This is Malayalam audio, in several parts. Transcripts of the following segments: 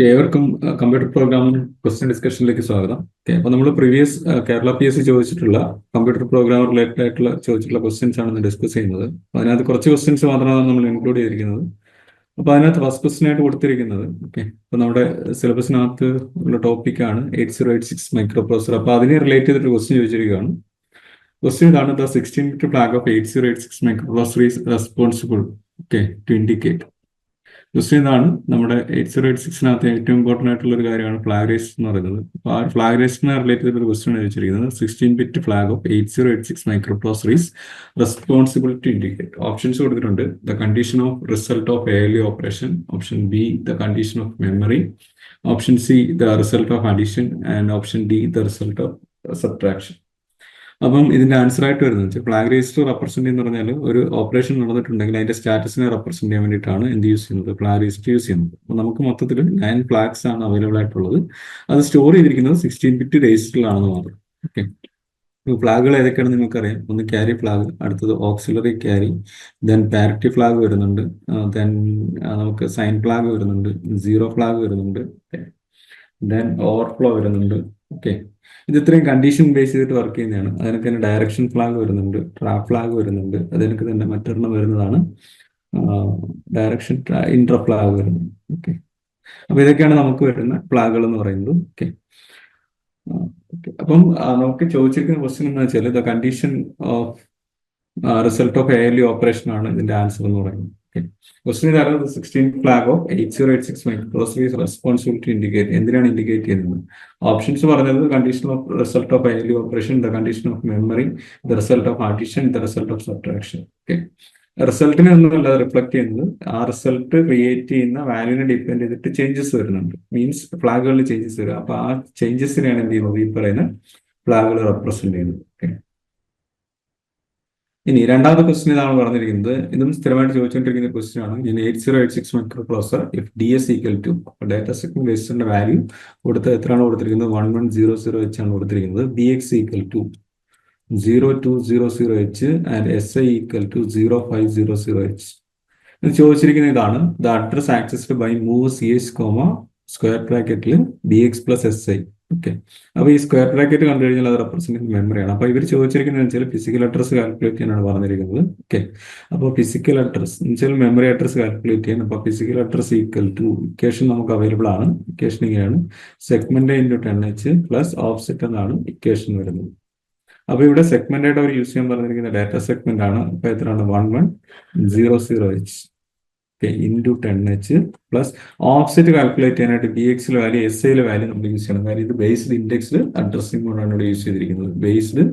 ഏവർക്കും കമ്പ്യൂട്ടർ പ്രോഗ്രാമിംഗ് ക്വസ്റ്റ്യൻ ഡിസ്കഷനിലേക്ക് സ്വാഗതം. അപ്പോൾ നമ്മൾ പ്രീവിയസ് കേരള PSC ചോദിച്ചിട്ടുള്ള കമ്പ്യൂട്ടർ പ്രോഗ്രാം റിലേറ്റഡ് ആയിട്ടുള്ള ചോദിച്ചിട്ടുള്ള ക്വസ്റ്റ്യൻസ് ആണ് ഇന്ന് ഡിസ്കസ് ചെയ്യുന്നത്. അപ്പോൾ അതിനകത്ത് കുറച്ച് ക്വസ്റ്റ്യൻസ് മാത്രമാണ് നമ്മൾ ഇൻക്ലൂഡ് ചെയ്തിരിക്കുന്നത്. അപ്പോൾ അതിനകത്ത് ഫസ്റ്റ് ക്വസ്റ്റ്യൻ ആയിട്ട് കൊടുത്തിരിക്കുന്നത് അപ്പോൾ നമ്മുടെ സിലബസിനകത്ത് ഉള്ള ടോപ്പിക്കാണ് 8086 മൈക്രോ പ്രോസസർ. അപ്പോൾ അതിനെ റിലേറ്റ് ചെയ്തിട്ട് ക്വസ്റ്റ്യൻ ചോദിച്ചിരിക്കുകയാണ്. ക്വസ്റ്റ്യൻ ഇതാണ്: the 16-bit flag of 8086 microprocessor is responsible to indicate. Question ഇതാണ്. നമ്മുടെ 8086 ഏറ്റവും ഇമ്പോർട്ടൻ്റ് ആയിട്ടുള്ള ഒരു കാര്യമാണ് ഫ്ലാഗ് റേസ് എന്ന് പറയുന്നത്. അപ്പോൾ ആ ഫ്ലാഗ് റേസിനെ റിലേറ്റ് ചെയ്തൊരു ക്വസ്റ്റ്യൻ ചോദിച്ചിരിക്കുന്നത് 16-bit flag of 8086 microprocessor is responsible to indicate. Options കൊടുത്തിട്ടുണ്ട്: the condition of result of ALU operation, option B the condition of memory, option C the result of addition and option D the result of subtraction. അപ്പം ഇതിന്റെ ആൻസർ ആയിട്ട് വരുന്നത് ഫ്ലാഗ് രജിസ്റ്റർ റെപ്രസെന്റ് എന്ന് പറഞ്ഞാൽ ഒരു ഓപ്പറേഷൻ നടന്നിട്ടുണ്ടെങ്കിൽ അതിന്റെ സ്റ്റാറ്റസിനെ റെപ്രസെന്റ് ചെയ്യാൻ വേണ്ടിയിട്ടാണ് എന്ത് യൂസ് ചെയ്യുന്നത്, ഫ്ലാഗ് രജിസ്റ്റർ യൂസ് ചെയ്യുന്നത്. അപ്പോൾ നമുക്ക് മൊത്തത്തിൽ 9 ഫ്ലാഗ്സ് ആണ് അവൈലബിൾ ആയിട്ടുള്ളത്. അത് സ്റ്റോർ ചെയ്തിരിക്കുന്നത് 16-bit രജിസ്റ്ററിലാണെന്ന് മാത്രം. ഓക്കെ, ഫ്ലാഗുകൾ ഏതൊക്കെയാണ് നിങ്ങൾക്കറിയാം. ഒന്ന് ക്യാരി ഫ്ലാഗ്, അടുത്തത് auxiliary carry, then parity flag വരുന്നുണ്ട്, ദെൻ നമുക്ക് സൈൻ ഫ്ലാഗ് വരുന്നുണ്ട്, സീറോ ഫ്ലാഗ് വരുന്നുണ്ട്, ദെൻ ഓവർഫ്ലോ വരുന്നുണ്ട്. ഓക്കെ, ഇത് ഇത്രയും കണ്ടീഷൻ ബേസ് ചെയ്തിട്ട് വർക്ക് ചെയ്യുന്നതാണ്. അതിനൊക്കെ തന്നെ ഡയറക്ഷൻ ഫ്ലാഗ് വരുന്നുണ്ട്, ട്രാപ്പ് ഫ്ലാഗ് വരുന്നുണ്ട്, അതിനൊക്കെ തന്നെ മറ്റൊരെണ്ണം വരുന്നതാണ് ഡയറക്ഷൻ ഇന്റർ ഫ്ലാഗ് വരുന്നത്. ഓക്കെ, അപ്പൊ ഇതൊക്കെയാണ് നമുക്ക് വരുന്ന ഫ്ലാഗുകൾ എന്ന് പറയുന്നത്. ഓക്കെ, അപ്പം നമുക്ക് ചോദിച്ചിരിക്കുന്ന ക്വസ്റ്റ്യൻ എന്ന് വെച്ചാൽ the condition of result of ALU operation ആണ് ഇതിന്റെ ആൻസർ എന്ന് പറയുന്നത്. ക്വസ്റ്റ്യൻ ഇതാണ്: 16 flag of 8086 microprocessor is responsible to indicate. എന്തിനാണ് ഇൻഡിക്കേറ്റ് ചെയ്യുന്നത്? ഓപ്ഷൻസ് പറഞ്ഞത് condition of result of ALU operation, the condition of memory, the result of addition, the result of subtraction. Okay, റിസൾട്ടിനെ ഒന്നുമല്ല റിഫ്ലക്ട് ചെയ്യുന്നത്, ആ റിസൾട്ട് ക്രിയേറ്റ് ചെയ്യുന്ന വാല്യൂവിനെ ഡിപ്പെൻഡ് ചെയ്തിട്ട് ചേഞ്ചസ് വരുന്നുണ്ട്. മീൻസ് ഫ്ലാഗുകളിൽ ചേഞ്ചസ് വരും. അപ്പൊ ആ ചേഞ്ചസിനെയാണ് എന്ത് ചെയ്യുന്നത്, ഈ പറയുന്ന ഫ്ലാഗുകൾ റെപ്രസെന്റ് ചെയ്യുന്നത്. ഓക്കെ, ഇനി രണ്ടാമത്തെ ക്വസ്റ്റ്യൻ ഇതാണ് പറഞ്ഞിരിക്കുന്നത്. ഇതും സ്ഥിരമായിട്ട് ചോദിച്ചുകൊണ്ടിരിക്കുന്ന ക്വസ്റ്റ്യൻ ആണ്. ഇനി 8086 microprocessor if DS equal to data segment രജിസ്റ്ററിന്റെ വാല്യൂ കൊടുത്ത് എത്രയാണ് കൊടുത്തിരിക്കുന്നത്? 1100 വെച്ചാണ് കൊടുത്തിരിക്കുന്നത്. BX equal to 0200H and SI equal to 0500H. ഇത് ചോദിച്ചിരിക്കുന്ന ഇതാണ്: the address accessed by move CH square ബ്രാക്കറ്റിൽ BX പ്ലസ് SI. ഓക്കെ, അപ്പൊ ഈ സ്ക്വയർ ബ്രാക്കറ്റ് കണ്ടു കഴിഞ്ഞാൽ അത് റെപ്രസെന്റ് മെമ്മറിയാണ്. അപ്പൊ ഇവർ ചോദിച്ചിരിക്കുന്നത് വെച്ചാൽ ഫിസിക്കൽ അഡ്രസ് കാൽക്കുലേറ്റ് ചെയ്യാനാണ് പറഞ്ഞിരിക്കുന്നത്. ഓക്കെ, അപ്പോൾ ഫിസിക്കൽ അഡ്രസ് എന്ന് വെച്ചാൽ മെമ്മറി അഡ്രസ് കാൽക്കുലേറ്റ് ചെയ്യാൻ. അപ്പൊ physical address equal to equation നമുക്ക് അവൈലബിൾ ആണ്. ഇക്വേഷൻ ഇങ്ങനെയാണ്: segment into 10H plus offset എന്നാണ് ഇക്വേഷൻ വരുന്നത്. അപ്പൊ ഇവിടെ സെഗ്മെന്റ് ആയിട്ട് അവർ യൂസ് ചെയ്യാൻ പറഞ്ഞിരിക്കുന്ന ഡാറ്റ സെഗ്മെന്റ് ആണ്. അപ്പൊ എത്രയാണ്? 1100H into 10H plus offset calculate ചെയ്യാനായിട്ട് BX വാല്യൂ SI വാല്യൂ നമ്മൾ യൂസ് ചെയ്യണം. കാര്യം ഇത് ബേസ്ഡ് ഇൻഡെക്സ്ഡ് അഡ്രസ്സിംഗ് മോഡാണ് ഇവിടെ യൂസ് ചെയ്തിരിക്കുന്നത്. ബേസ്ഡ്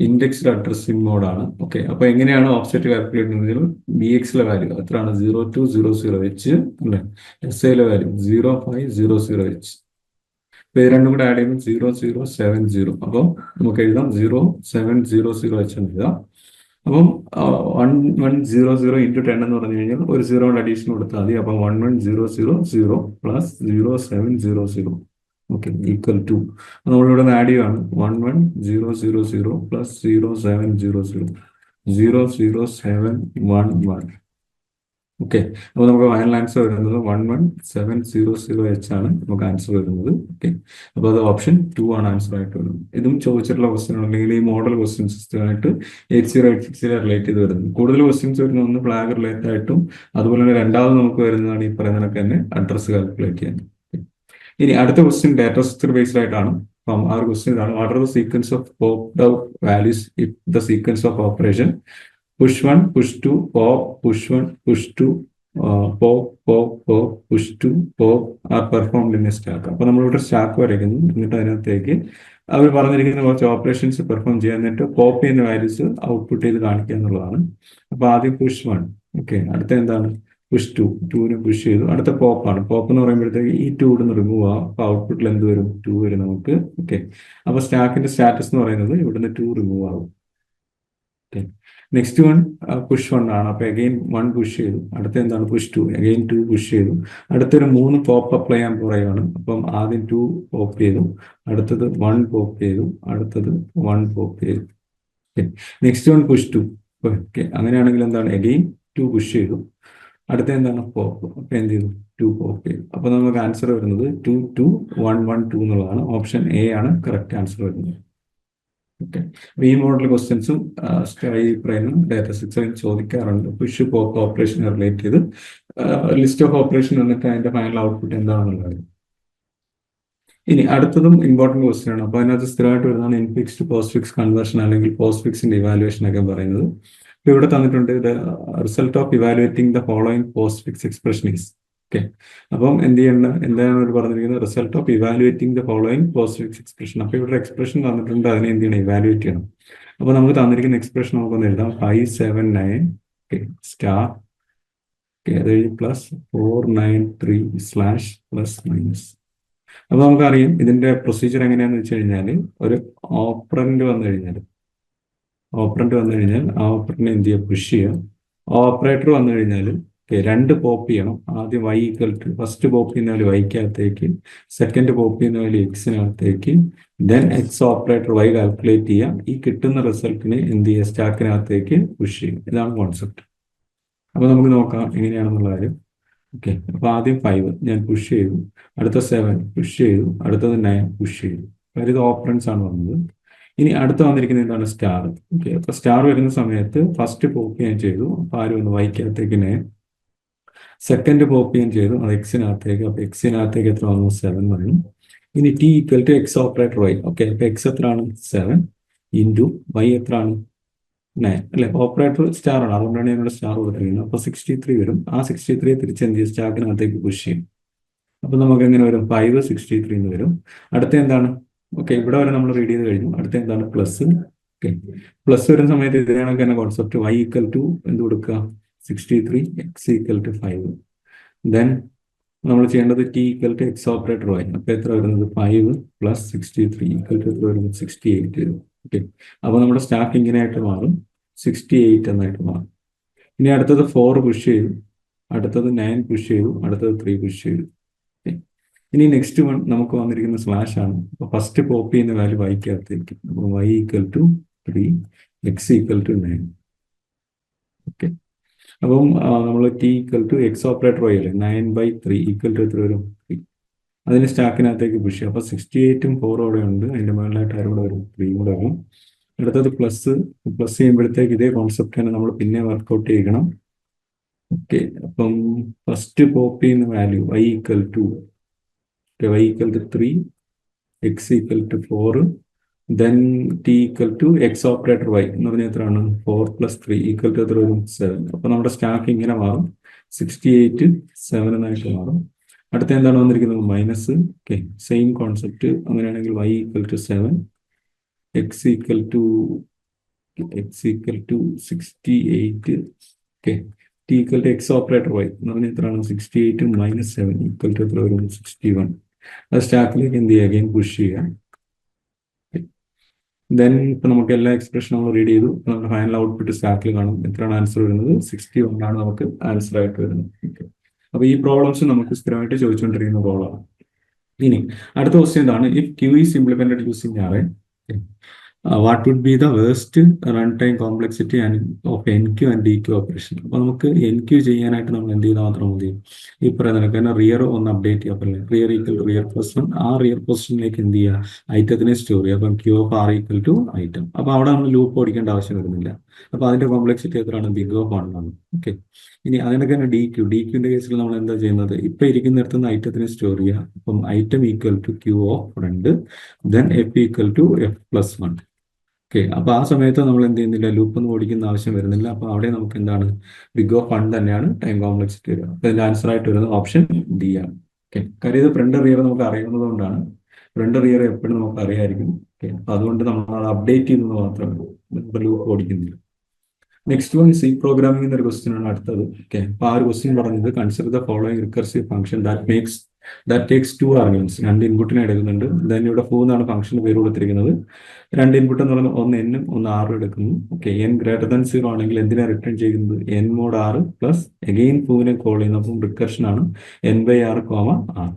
ഇൻഡെക്സ്ഡ് അഡ്രസ്സിംഗ് മോഡാണ്. ഓക്കെ, അപ്പൊ എങ്ങനെയാണ് ഓഫ്സെറ്റ് കാൽക്കുലേറ്റ് ചെയ്യുന്നത്? BX വാല്യൂ എത്രയാണ്? 0200H അല്ലെ, SI വാല്യൂ 0500H. ഇത് രണ്ടും കൂടെ ആഡ് ചെയ്യുമ്പോൾ 0070. അപ്പം നമുക്ക് എഴുതാം 0700H എന്ന് എഴുതാം. അപ്പം 1100 ഇൻറ്റു 10 എന്ന് പറഞ്ഞു കഴിഞ്ഞാൽ ഒരു 0 അഡീഷൻ കൊടുത്താൽ മതി. അപ്പം 1100 പ്ലസ് 0700 ഓക്കെ ഈക്വൽ ടു നമ്മളിവിടെ നിന്ന് ആഡ് ചെയ്യുകയാണ് 1100 പ്ലസ് 0700 00711. ഓക്കെ, അപ്പൊ നമുക്ക് ഫൈനൽ ആൻസർ വരുന്നത് 1170H ആണ് നമുക്ക് ആൻസർ വരുന്നത്. ഓക്കെ, അപ്പൊ അത് ഓപ്ഷൻ 2 ആണ് ആൻസർ ആയിട്ട് വരുന്നത്. ഇതും ചോദിച്ചിട്ടുള്ള ക്വസ്റ്റ്യൻ അല്ലെങ്കിൽ ഈ മോഡൽ ക്വസ്റ്റ്യൻസ് ആയിട്ട് 8086 റിലേറ്റ് ചെയ്ത് വരുന്നത്. കൂടുതൽ ക്വസ്റ്റ്യൻസ് വരുന്നത് ഒന്ന് ഫ്ലാഗ് റിലേറ്റഡ് ആയിട്ടും അതുപോലെ തന്നെ രണ്ടാമത് നമുക്ക് വരുന്നതാണ് ഈ പറയുന്നതൊക്കെ തന്നെ അഡ്രസ് കാൽക്കുലേറ്റ് ചെയ്യാൻ. ഇനി അടുത്ത ക്വസ്റ്റ്യൻ ഡാറ്റ സ്ട്രക്ചർ ബേസ്ഡ് ആയിട്ടാണ്. അപ്പം ആ ഒരു ക്വസ്റ്റ്യൻ ഇതാണ്: what are the sequence of popped out values if the sequence of operation push 1, push 2, pop, push 1, push 2, pop, pop, pop, push 2, pop are performed in a stack. അപ്പൊ നമ്മളിവിടെ സ്റ്റാക്ക് വരയ്ക്കുന്നു. എന്നിട്ട് അതിനകത്തേക്ക് അവർ പറഞ്ഞിരിക്കുന്ന കുറച്ച് ഓപ്പറേഷൻസ് പെർഫോം ചെയ്യാൻ, എന്നിട്ട് പോപ്പ് ചെയ്യുന്ന വാല്യൂസ് ഔട്ട്പുട്ട് ചെയ്ത് കാണിക്കുക എന്നുള്ളതാണ്. അപ്പൊ ആദ്യം push 1. ഓക്കെ, അടുത്ത എന്താണ്? push 2. 2നെ പുഷ് ചെയ്തു. അടുത്ത പോപ്പാണ്. പോപ്പ് എന്ന് പറയുമ്പോഴത്തേക്ക് ഈ 2 ഇവിടുന്ന് റിമൂവ് ആവും. അപ്പൊ ഔട്ട്പുട്ടിൽ എന്ത് വരും? 2 വരും നമുക്ക്. ഓക്കെ, അപ്പൊ സ്റ്റാക്കിന്റെ സ്റ്റാറ്റസ് എന്ന് പറയുന്നത് ഇവിടുന്ന് 2 റിമൂവ് ആവും. ഓക്കെ, നെക്സ്റ്റ് വൺ പുഷ് 1 ആണ്. അപ്പൊ അഗെയിൻ 1 പുഷ് ചെയ്തു. അടുത്ത എന്താണ്? പുഷ് 2. അഗെയിൻ 2 പുഷ് ചെയ്തു. അടുത്തൊരു 3 പോപ്പ് അപ്ലൈ ചെയ്യാൻ പറയുകയാണ്. അപ്പം ആദ്യം 2 പോപ്പ് ചെയ്തു, അടുത്തത് 1 പോപ്പ് ചെയ്തു, അടുത്തത് 1 പോപ്പ് ചെയ്തു. Next one push 2. ഓക്കെ, അങ്ങനെയാണെങ്കിൽ എന്താണ്? അഗെയിൻ 2 പുഷ് ചെയ്തു. അടുത്ത എന്താണ് പോപ്പ്. അപ്പൊ എന്ത് ചെയ്തു? 2 പോപ്പ് ചെയ്തു. അപ്പൊ നമുക്ക് ആൻസർ വരുന്നത് 2 2 1 1 2 എന്നുള്ളതാണ്. ഓപ്ഷൻ എ ആണ് കറക്റ്റ് ആൻസർ വരുന്നത്. ഓക്കെ. ഈ മോഡൽ ക്വസ്റ്റ്യൻസും സ്റ്റൈ പ്രൈമും ഡാറ്റ സ്ട്രക്ചറും ചോദിക്കാറുണ്ട്. പുഷ് പോപ്പ് ഓപ്പറേഷൻ റിലേറ്റ് ചെയ്ത് ലിസ്റ്റ് ഓഫ് ഓപ്പറേഷൻ എന്നിട്ട് അതിന്റെ ഫൈനൽ ഔട്ട്പുട്ട് എന്താണെന്നുള്ളത്. ഇനി അടുത്തതും ഇമ്പോർട്ടന്റ് ക്വസ്റ്റ്യൻ ആണ്. അപ്പൊ അതിനകത്ത് സ്ഥിരമായിട്ട് വരുന്നതാണ് infix to postfix conversion അല്ലെങ്കിൽ പോസ്റ്റ് ഫിക്സിന്റെ ഇവാലുവേഷൻ ഒക്കെ പറയുന്നത്. ഇപ്പൊ ഇവിടെ തന്നിട്ടുണ്ട് result of evaluating the following postfix expression is. Okay. അപ്പം എന്താണ് അവർ പറഞ്ഞിരിക്കുന്നത്? Result of evaluating the following postfix expression. അപ്പൊ ഇവിടെ എക്സ്പ്രഷൻ തന്നിട്ടുണ്ട്, അതിനെ എന്ത് ചെയ്യണം? ഇവാലുവേറ്റ് ചെയ്യണം. അപ്പൊ നമുക്ക് തന്നിരിക്കുന്ന എക്സ്പ്രഷൻ നമുക്കൊന്ന് എഴുതാം. 579 സ്റ്റാർ അത് പ്ലസ് 493 സ്ലാഷ് പ്ലസ് മൈനസ്. അപ്പൊ നമുക്കറിയാം ഇതിന്റെ പ്രൊസീജിയർ എങ്ങനെയാന്ന് വെച്ച് കഴിഞ്ഞാൽ ഒരു ഓപ്പറന്റ് വന്നു കഴിഞ്ഞാൽ ആ ഓപ്പറന്റിനെ എന്ത് ചെയ്യുക? പുഷ് ചെയ്യുക. ഓപ്പറേറ്റർ വന്നു കഴിഞ്ഞാൽ രണ്ട് പോപ്പ് ചെയ്യണം. ആദ്യം y equal to first pop ചെയ്യുന്ന വാല്യൂ വൈക്കകത്തേക്ക്, സെക്കൻഡ് പോപ്പ് ചെയ്യുന്ന വാല്യൂ എക്സിനകത്തേക്ക്, then X operator y calculate ചെയ്യുക. ഈ കിട്ടുന്ന റിസൾട്ടിനെ എന്ത് ചെയ്യുക? സ്റ്റാക്കിനകത്തേക്ക് പുഷ് ചെയ്യും. ഇതാണ് കോൺസെപ്റ്റ്. അപ്പൊ നമുക്ക് നോക്കാം എങ്ങനെയാണെന്നുള്ള കാര്യം. ഓക്കെ. അപ്പൊ ആദ്യം 5 ഞാൻ പുഷ് ചെയ്തു, അടുത്ത 7 പുഷ് ചെയ്തു, അടുത്തത് 9 പുഷ് ചെയ്തു. കാര്യം ഇത് ഓപ്പറൻസ് ആണ് വന്നത്. ഇനി അടുത്ത് വന്നിരിക്കുന്നത് എന്താണ്? സ്റ്റാർ. ഓക്കെ. അപ്പൊ സ്റ്റാർ വരുന്ന സമയത്ത് ഫസ്റ്റ് പോപ്പ് ഞാൻ ചെയ്തു. അപ്പൊ ആര് വന്നു? വൈക്കകത്തേക്ക് 9. സെക്കൻഡ് പോപ്പ് ഞാൻ ചെയ്തു, അത് എക്സിനകത്തേക്ക്. അപ്പൊ എക്സിനകത്തേക്ക് എത്ര വന്നു? 7 വന്നു. ഇനി T equal to X operator Y. Okay. അപ്പൊ എക്സ് എത്രയാണ്? 7 ഇൻറ്റു വൈ എത്രയാണ്? 9 അല്ലെ? ഓപ്പറേറ്റർ സ്റ്റാർ ആണ്, അതുകൊണ്ടാണ് ഞങ്ങളുടെ സ്റ്റാർ കൊടുത്തിരിക്കുന്നത്. അപ്പൊ 63 വരും. ആ 63 തിരിച്ച് എന്ത് ചെയ്യും? സ്റ്റാക്കിനകത്തേക്ക് പുഷ് ചെയ്യും. അപ്പൊ നമുക്ക് എങ്ങനെ വരും? 563 എന്ന് വരും. അടുത്ത എന്താണ്? ഓക്കെ, ഇവിടെ വരെ നമ്മൾ റീഡ് ചെയ്ത് കഴിഞ്ഞു. അടുത്ത എന്താണ്? പ്ലസ്. ഓക്കെ. പ്ലസ് വരുന്ന സമയത്ത് ഇതിനാണ് തന്നെ കോൺസെപ്റ്റ്. y ഈക്വൽ ടു എന്ത് കൊടുക്കുക? 63, എക്സ് ഈക്വൽ ടു 5. ദെൻ നമ്മൾ ചെയ്യേണ്ടത് T equal to X operator y. അപ്പൊ എത്ര വരുന്നത്? 5 പ്ലസ് 63 ഈക്വൽ ടു എത്ര വരുന്നത്? 68 വരും. ഓക്കെ. അപ്പൊ നമ്മുടെ സ്റ്റാക്ക് ഇങ്ങനെയായിട്ട് മാറും, 68 എന്നായിട്ട് മാറും. ഇനി അടുത്തത് 4 പുഷ് ചെയ്തു, അടുത്തത് 9 പുഷ് ചെയ്തു, അടുത്തത് 3 പുഷ് ചെയ്തു. ഇനി നെക്സ്റ്റ് വൺ നമുക്ക് വന്നിരിക്കുന്ന സ്ലാഷ് ആണ്. അപ്പൊ ഫസ്റ്റ് പോപ്പ് ചെയ്യുന്ന വാല്യൂ വൈക്കകത്തേക്ക്. അപ്പൊ y equal to 3, X equal to 9. Okay. അപ്പം നമ്മൾ T equal to X operator y അല്ലേ? 9/3 ഈക്വൽ ടു എത്ര വരും? 3. അതിന് സ്റ്റാക്കിനകത്തേക്ക് പുഷ് ചെയ്യും. അപ്പൊ 68ഉം 4 അവിടെ ഉണ്ട്. അതിന്റെ മുകളിലായിട്ട് ആരും കൂടെ വരും? 3 കൂടെ വരും. അടുത്തത് പ്ലസ് ചെയ്യുമ്പോഴത്തേക്ക് ഇതേ കോൺസെപ്റ്റ് തന്നെ നമ്മൾ പിന്നെ വർക്ക്ഔട്ട് ചെയ്യണം. ഓക്കെ. അപ്പം ഫസ്റ്റ് പോപ്പ് ചെയ്യുന്ന value y equal to 3, X equal to 4, then t equal to X operator y എന്ന് പറഞ്ഞാൽ എത്രയാണ്? 4 + 3 ഈക്വൽ ടു എത്ര വരും? 7. അപ്പൊ നമ്മുടെ സ്റ്റാക്ക് ഇങ്ങനെ മാറും, 68 7 എന്നായിട്ട് മാറും. അടുത്ത എന്താണ് വന്നിരിക്കുന്നത്? മൈനസ്. Okay, same concept. അങ്ങനെയാണെങ്കിൽ y equal to 7, x equal to 68. Okay. T equal to X operator y എന്ന് പറഞ്ഞാൽ എത്രയാണ്? 68 - 7 ഈക്വൽ ടു എത്ര വരും? 61. അത് സ്റ്റാക്കിലേക്ക് എന്ത് ചെയ്യുക? അഗൈൻ പുഷ് ചെയ്യുക. ദെൻ ഇപ്പൊ നമുക്ക് എല്ലാ എക്സ്പ്രഷനും നമ്മൾ റീഡ് ചെയ്തു. നമ്മുടെ ഫൈനൽ ഔട്ട്പുട്ട് സ്റ്റാക്കിൽ കാണും. എത്രയാണ് ആൻസർ വരുന്നത്? 61 ആണ് നമുക്ക് ആൻസർ ആയിട്ട് വരുന്നത്. ഓക്കെ. അപ്പൊ ഈ പ്രോബ്ലംസ് നമുക്ക് സ്ഥിരമായിട്ട് ചോദിച്ചുകൊണ്ടിരിക്കുന്ന പ്രോബ്ലമാണ്. ഇനി അടുത്ത ക്വസ്റ്റ്യൻ എന്താണ്? If queue is implemented using array, what would be the worst run time complexity of enqueue and dequeue operation. അപ്പൊ നമുക്ക് എൻ ക്യൂ ചെയ്യാനായിട്ട് നമ്മൾ എന്ത് ചെയ്താൽ മാത്രം മതി? ഈ പറയുന്ന തന്നെ റിയർ ഒന്ന് അപ്ഡേറ്റ് ചെയ്യാൻ പറ്റില്ല. Rear equal to rear position. ആ റിയർ പൊസിഷനിലേക്ക് എന്ത് ചെയ്യുക? ഐറ്റത്തിനെ സ്റ്റോർ ചെയ്യുക. അപ്പം q of r equal to item. അപ്പൊ അവിടെ നമ്മൾ ലൂപ്പ് ഓടിക്കേണ്ട ആവശ്യം വരുന്നില്ല. അപ്പൊ അതിന്റെ കോംപ്ലക്സിറ്റി എത്രയാണ്? ബിഗ് ഓഫ് 1 ആണ്. ഓക്കെ. ഇനി അതിനൊക്കെ തന്നെ ഡി ക്യൂന്റെ കേസിൽ നമ്മൾ എന്താ ചെയ്യുന്നത്? ഇപ്പൊ ഇരിക്കുന്നിടത്ത് നിന്ന് ഐറ്റത്തിനെ സ്റ്റോർ ചെയ്യുക. അപ്പം item equal to q of front, then f equal to f plus 1. Okay. അപ്പൊ ആ സമയത്ത് നമ്മൾ എന്ത് ചെയ്യുന്നില്ല? ലൂപ്പ് ഒന്നും ഓടിക്കുന്ന ആവശ്യം വരുന്നില്ല. അപ്പൊ അവിടെ നമുക്ക് എന്താണ്? ബിഗ് ഓഫ് 1 തന്നെയാണ് ടൈം കോംപ്ലക്സിറ്റി വരിക. അപ്പൊ ഇതിന്റെ ആൻസർ ആയിട്ട് വരുന്നത് ഓപ്ഷൻ ഡി ആണ്. ഓക്കെ. കാര്യം ഇത് ഫ്രണ്ട് റിയർ നമുക്ക് അറിയുന്നത് കൊണ്ടാണ്. ഫ്രണ്ട് റിയർ എപ്പോഴും നമുക്ക് അറിയാമായിരിക്കും. ഓക്കെ. അപ്പൊ അതുകൊണ്ട് നമ്മൾ അത് അപ്ഡേറ്റ് ചെയ്യുന്നത് മാത്രമേ ലൂപ്പ് ഓടിക്കുന്നില്ല. നെക്സ്റ്റ് വൺ സി പ്രോഗ്രാമിംഗ് എന്നൊരു ക്വസ്റ്റ്യൻ ആണ് അടുത്തത്. ഓക്കെ. അപ്പൊ ആ ഒരു ക്വസ്റ്റ്യൻ പറഞ്ഞത് consider the following recursive function that takes 2 arguments. 2 ഇൻപുട്ടിനെ എടുക്കുന്നുണ്ട്. ദെൻ ഇവിടെ ഫൂ എന്നാണ് ഫംഗ്ഷന് പേര് കൊടുത്തിരിക്കുന്നത്. 2 ഇൻപുട്ട് എന്ന് പറയുന്നത് ഒന്ന് എന്നും ഒന്ന് ആറും എടുക്കുന്നു. ഓക്കെ. n > 0 ആണെങ്കിൽ എന്തിനാ റിട്ടേൺ ചെയ്യുന്നത്? n mod r plus again ഫൂവിനെ കോൾ ചെയ്യുന്നു. അപ്പം റിക്കർഷൻ ആണ് n/r, r.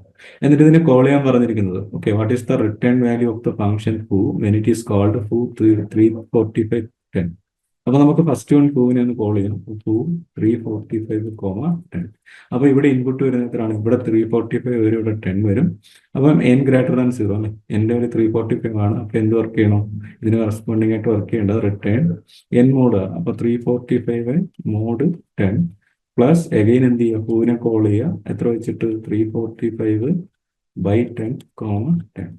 എന്നിട്ട് ഇതിനെ കോൾ ചെയ്യാൻ പറഞ്ഞിരിക്കുന്നത്. Okay. What is the return value of the function foo when it is called foo 345 10. അപ്പൊ നമുക്ക് ഫസ്റ്റ് വൺ ടൂവിനെ ഒന്ന് കോൾ ചെയ്യാം. 2 345, 10. അപ്പൊ ഇവിടെ ഇൻപുട്ട് വരുന്ന എത്രയാണ്? ഇവിടെ 345 വരും, ഇവിടെ 10 വരും. അപ്പം n greater than 0 അല്ലെ, എൻ്റെ ഒരു 345 ആണ്. അപ്പൊ എന്ത് വർക്ക് ചെയ്യണം? ഇതിന് കറസ്പോണ്ടിങ് ആയിട്ട് വർക്ക് ചെയ്യേണ്ടത് റിട്ടേൺ n മോഡ്. അപ്പൊ 345 മോഡ് 10 പ്ലസ് എഗെയിൻ എന്ത് ചെയ്യുക? ടൂവിനെ കോൾ ചെയ്യുക. എത്ര വെച്ചിട്ട്? 345/10, 10.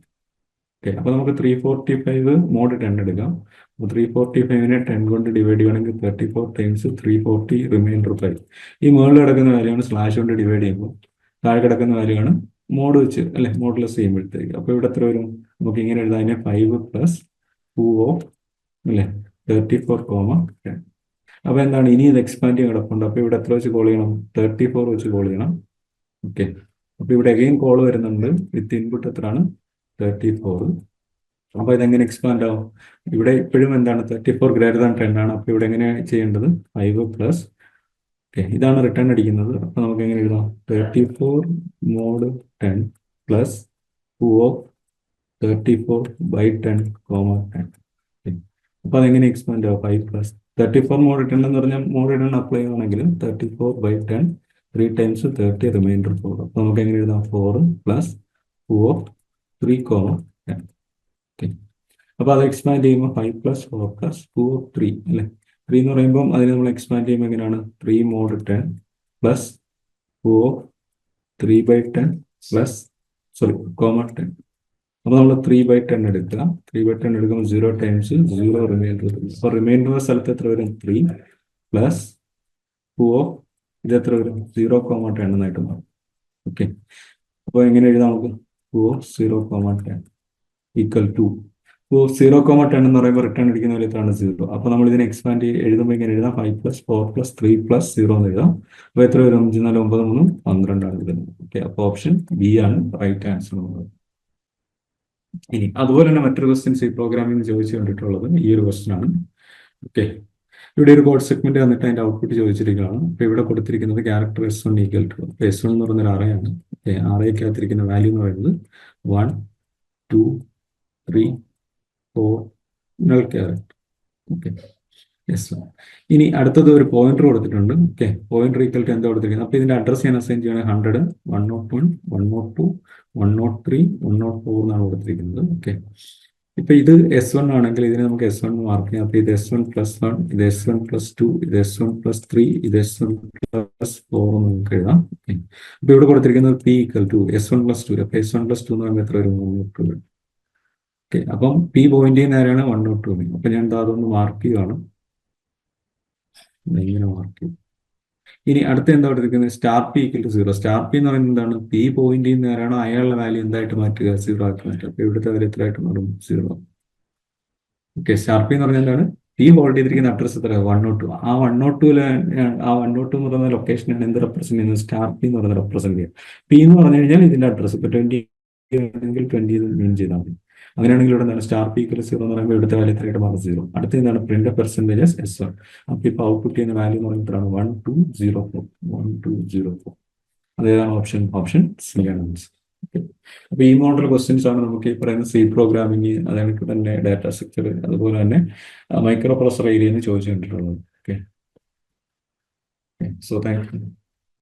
അപ്പൊ നമുക്ക് 345 മോഡ് 10 എടുക്കാം. 345നെ 10 കൊണ്ട് ഡിവൈഡ് ചെയ്യുകയാണെങ്കിൽ 34 ടൈംസ് 340 റിമൈൻഡർ 5. ഈ മുകളിൽ കിടക്കുന്ന വാല്യൂയാണ് സ്ലാഷ് കൊണ്ട് ഡിവൈഡ് ചെയ്യുമ്പോൾ താഴെ കിടക്കുന്ന വാല്യൂയാണ് മോഡ് വെച്ച് അല്ലെ മോഡ്ലെസ് ചെയ്യുമ്പോഴത്തേക്ക്. അപ്പൊ ഇവിടെ എത്ര വരും? നമുക്ക് ഇങ്ങനെ എഴുതാൻ 5 പ്ലസ് 2 ഓഫ് അല്ലെ 34, 10. അപ്പൊ എന്താണ്? ഇനി ഇത് എക്സ്പാൻഡ് ചെയ്യാൻ കിടപ്പുണ്ട്. അപ്പൊ ഇവിടെ എത്ര വെച്ച് കോൾ ചെയ്യണം? 34 വെച്ച് കോൾ ചെയ്യണം. ഓക്കെ, അപ്പൊ ഇവിടെ അഗെയിൻ കോൾ വരുന്നുണ്ട്. വിത്ത് ഇൻപുട്ട് എത്രയാണ്? 34. അപ്പൊ ഇതെങ്ങനെ എക്സ്പാൻഡ് ആവും? ഇവിടെ ഇപ്പോഴും എന്താണ്? 34 > 10 ആണ്. അപ്പൊ ഇവിടെ എങ്ങനെയാണ് ചെയ്യേണ്ടത്? 5 പ്ലസ് ഇതാണ് റിട്ടേൺ അടിക്കുന്നത്. അപ്പൊ നമുക്ക് എങ്ങനെ എഴുതാം? 34 മോഡ് 10 പ്ലസ് 2 ഓഫ് 34/10, 10. അപ്പൊ അതെങ്ങനെ എക്സ്പാൻഡ് ആവും? 5 പ്ലസ് 34 മോഡ് 10 എന്ന് പറഞ്ഞാൽ മോഡ് 10 അപ്ലൈ ചെയ്യുകയാണെങ്കിൽ 34/10 3 ടൈംസ് 30 റിമൈൻഡർ 4. അപ്പൊ നമുക്ക് എങ്ങനെ എഴുതാം? 4 പ്ലസ് 2 ഓഫ് 3, 10. അപ്പൊ അത് എക്സ്പാൻഡ് ചെയ്യുമ്പോൾ 5 പ്ലസ് 4 പ്ലസ് 2 ഓഫ് 3 അല്ലെ. 3 എന്ന് പറയുമ്പോൾ അതിനെ നമ്മൾ എക്സ്പാൻഡ് ചെയ്യുമ്പോൾ എങ്ങനെയാണ്? 3 മോഡ് 10 പ്ലസ് 2 ഓഫ് 3/10 പ്ലസ് 10. അപ്പൊ നമ്മൾ 3/10 എടുക്കുക. 3/10 എടുക്കുമ്പോൾ 0 ടൈംസ് 0 റിമൈൻഡർ. അപ്പൊ റിമൈൻഡർ സ്ഥലത്ത് എത്ര വരും? 3 പ്ലസ് 2 ഓഫ് ഇത് എത്ര വരും? 0, 10 എന്നായിട്ട് മാറും. ഓക്കെ, അപ്പൊ എങ്ങനെ എഴുതാം നമുക്ക്? 2 ഓഫ് 0, 10 ഈക്വൽ ടു 0, 10 എന്ന് പറയുമ്പോൾ റിട്ടേൺ അടിക്കുന്ന വിലത്താണ് 0. അപ്പൊ നമ്മൾ ഇതിനെ എക്സ്പാൻഡ് എഴുതുമ്പോൾ ഇങ്ങനെ എഴുതാം 5 പ്ലസ് 4 പ്ലസ് 3 പ്ലസ് 0 എന്ന് എഴുതാം. അപ്പൊ എത്ര വരും? 5 4 9 3 12 ആണ് വരുന്നത്. ഓക്കെ, അപ്പൊ ഓപ്ഷൻ ബി ആണ് റൈറ്റ് ആൻസർ. ഇനി അതുപോലെ തന്നെ മറ്റൊരു ക്വസ്റ്റ്യൻസ് ഈ പ്രോഗ്രാമിംഗ് ചോദിച്ചു കണ്ടിട്ടുള്ളത് ഈ ഒരു ക്വസ്റ്റ്യൻ ആണ്. ഓക്കെ, ഇവിടെ ഒരു കോഡ് സെഗ്മെന്റ് വന്നിട്ട് അതിന്റെ ഔട്ട്പുട്ട് ചോദിച്ചിരിക്കുകയാണ്. അപ്പൊ ഇവിടെ കൊടുത്തിരിക്കുന്നത് character S1 equal to S1 എന്ന് പറയുന്ന ഒരു അറയാണ്. അറയ്ക്കകത്തിരിക്കുന്ന വാല്യൂ എന്ന് പറയുന്നത് 1 2 3 4 നൾ ക്യാരക്ടർ. ഓക്കെ, ഇനി അടുത്തത് ഒരു പോയിന്റർ കൊടുത്തിട്ടുണ്ട്. ഓക്കെ, പോയിന്റർ ഈക്വൽ ടു എന്താ കൊടുത്തിരിക്കുന്നത്? അപ്പൊ ഇതിന്റെ അഡ്രസ് ഞാൻ അസൈൻ ചെയ്യണേ 100, 101, 102, 103, 104 എന്നാണ് കൊടുത്തിരിക്കുന്നത്. ഓക്കെ, ഇപ്പൊ ഇത് S1 ആണെങ്കിൽ ഇതിനെ നമുക്ക് S1 മാർക്ക് ചെയ്യാം. അപ്പൊ ഇത് S1 + 1, ഇത് S1 + 2, ഇത് S1 + 3, ഇത് S1 + 4 എന്ന് നമുക്ക് എഴുതാം. ഓക്കെ, അപ്പൊ ഇവിടെ കൊടുത്തിരിക്കുന്നത് P ഈക്വൽ ടു S1 + 2. അപ്പൊ S1 + 2 എന്ന് പറയുമ്പോൾ എത്ര വരും? 102. ഓക്കെ, അപ്പം P പോയിന്റ് ചെയ്യുന്ന ആരാണ്? 102. അപ്പൊ ഞാൻ അതൊന്ന് മാർക്ക് ചെയ്യുകയാണ്. ഇങ്ങനെ മാർക്ക് ചെയ്യും. ഇനി അടുത്ത എന്താ കൊടുത്തിരിക്കുന്നത്? Star P equal to 0. Star P എന്ന് പറയുന്നത് എന്താണ്? P പോയിന്റ് ചെയ്യുന്ന ആരാണോ അയാളുടെ വാല്യൂ എന്തായിട്ട് മാറ്റുക? 0 ആക്കി മാറ്റുക. അപ്പൊ ഇവിടുത്തെ വാല്യൂ എത്രയായിട്ട് മാറും? 0. ഓക്കെ, സ്റ്റാർ P എന്ന് പറഞ്ഞാൽ എന്താണ്? P ഹോൾഡ് ചെയ്തിരിക്കുന്ന അഡ്രസ് എത്ര? 102. ആ 102 എന്ന് പറയുന്ന ലൊക്കേഷനാണ് എന്ത് റെപ്രസെന്റ് ചെയ്യുന്നത്? സ്റ്റാർ P എന്ന് പറയുന്നത് റെപ്രസെന്റ് ചെയ്യുക. P എന്ന് പറഞ്ഞു കഴിഞ്ഞാൽ ഇതിന്റെ അഡ്രസ്. ഇപ്പൊ 20 ആണെങ്കിൽ 20 മീൻ ചെയ്താൽ മതി. അങ്ങനെയാണെങ്കിൽ ഇവിടെ എന്താണ്? സ്റ്റാർ P = 0 എന്ന് പറയുമ്പോൾ ഇവിടുത്തെ വാല്യൂ എത്രയായിട്ട് മാറും? 0. അടുത്ത എന്താണ്? Print percentages S1. അപ്പൊ ഇപ്പൊ ഔട്ട്പുട്ട് ചെയ്യുന്ന വാല്യൂ എന്ന് പറയുന്നത് എത്രയാണ്? 1204. 1204. അതേതാണ് ഓപ്ഷൻ? ഓപ്ഷൻ സി ആണ് ആൻസർ. അപ്പൊ ഈ മോഡൽ ക്വസ്റ്റ്യൻസ് ആണ് നമുക്ക് ഈ പറയുന്ന C പ്രോഗ്രാമിംഗ്, അതായത് തന്നെ ഡാറ്റ സ്ട്രക്ചർ, അതുപോലെ തന്നെ മൈക്രോ പ്രോസസർ ഏരിയയിൽ നിന്ന് ചോദിച്ചു കണ്ടിട്ടുള്ളത്. Okay, so thank you.